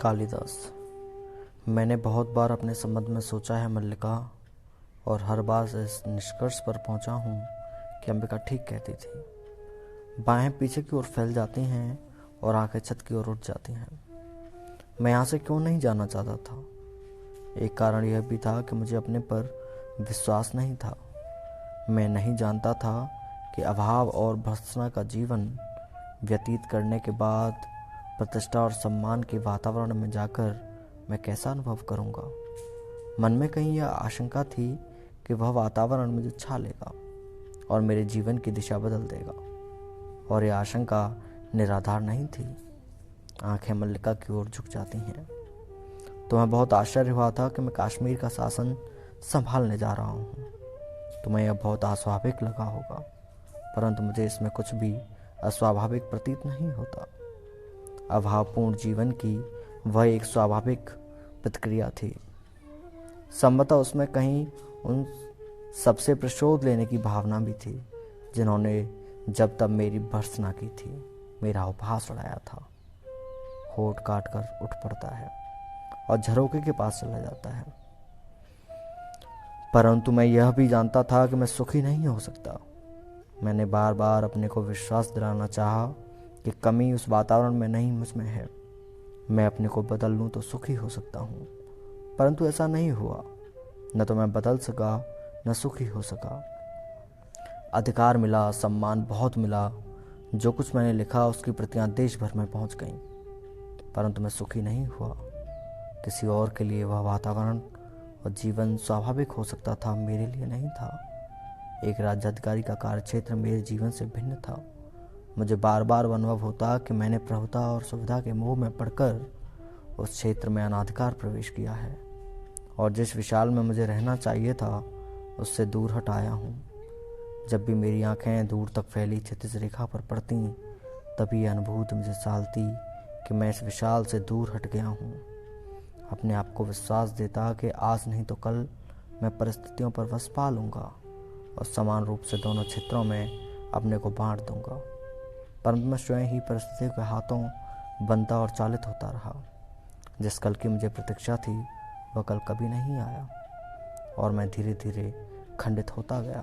कालिदास। मैंने बहुत बार अपने संबंध में सोचा है मल्लिका, और हर बार इस निष्कर्ष पर पहुंचा हूं कि अंबिका ठीक कहती थी। बाहें पीछे की ओर फैल जाती हैं और आंखें छत की ओर उठ जाती हैं। मैं यहाँ से क्यों नहीं जाना चाहता था। एक कारण यह भी था कि मुझे अपने पर विश्वास नहीं था। मैं नहीं जानता था कि अभाव और भर्त्सना का जीवन व्यतीत करने के बाद प्रतिष्ठा और सम्मान के वातावरण में जाकर मैं कैसा अनुभव करूंगा। मन में कहीं यह आशंका थी कि वह वातावरण मुझे छा लेगा और मेरे जीवन की दिशा बदल देगा, और यह आशंका निराधार नहीं थी। आंखें मल्लिका की ओर झुक जाती हैं। तुम्हें बहुत आश्चर्य हुआ था कि मैं कश्मीर का शासन संभालने जा रहा हूँ। तुम्हें यह बहुत अस्वाभाविक लगा होगा, परंतु मुझे इसमें कुछ भी अस्वाभाविक प्रतीत नहीं होता। अभावपूर्ण जीवन की वह एक स्वाभाविक प्रतिक्रिया थी। संभवतः उसमें कहीं उन सबसे प्रतिशोध लेने की भावना भी थी जिन्होंने जब तब मेरी भर्त्सना की थी, मेरा उपहास उड़ाया था। होठ काट कर उठ पड़ता है और झरोखे के पास चला जाता है। परंतु मैं यह भी जानता था कि मैं सुखी नहीं हो सकता। मैंने बार बार अपने को विश्वास दिलाना चाहा कि कमी उस वातावरण में नहीं, मुझ में है। मैं अपने को बदल लूं तो सुखी हो सकता हूं, परंतु ऐसा नहीं हुआ। न तो मैं बदल सका, न सुखी हो सका। अधिकार मिला, सम्मान बहुत मिला। जो कुछ मैंने लिखा उसकी प्रतियां देश भर में पहुंच गईं, परंतु मैं सुखी नहीं हुआ। किसी और के लिए वह वातावरण और जीवन स्वाभाविक हो सकता था, मेरे लिए नहीं था। एक राज्याधिकारी का कार्यक्षेत्र मेरे जीवन से भिन्न था। मुझे बार बार अनुभव होता कि मैंने प्रभुता और सुविधा के मोह में पड़कर उस क्षेत्र में अनाधिकार प्रवेश किया है, और जिस विशाल में मुझे रहना चाहिए था उससे दूर हट आया हूँ। जब भी मेरी आंखें दूर तक फैली क्षितिज रेखा पर पड़ती, तभी यह अनुभूति मुझे सालती कि मैं इस विशाल से दूर हट गया हूँ। अपने आप को विश्वास देता कि आज नहीं तो कल मैं परिस्थितियों पर वश पा लूँगा और समान रूप से दोनों क्षेत्रों में अपने को बांट दूंगा। परंतु मैं स्वयं ही परिस्थितियों के हाथों बनता और चालित होता रहा। जिस कल की मुझे प्रतीक्षा थी वह कल कभी नहीं आया, और मैं धीरे धीरे खंडित होता गया।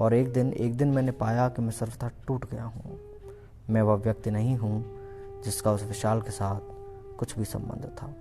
और एक दिन मैंने पाया कि मैं सर्वथा टूट गया हूँ। मैं वह व्यक्ति नहीं हूँ जिसका उस विशाल के साथ कुछ भी संबंध था।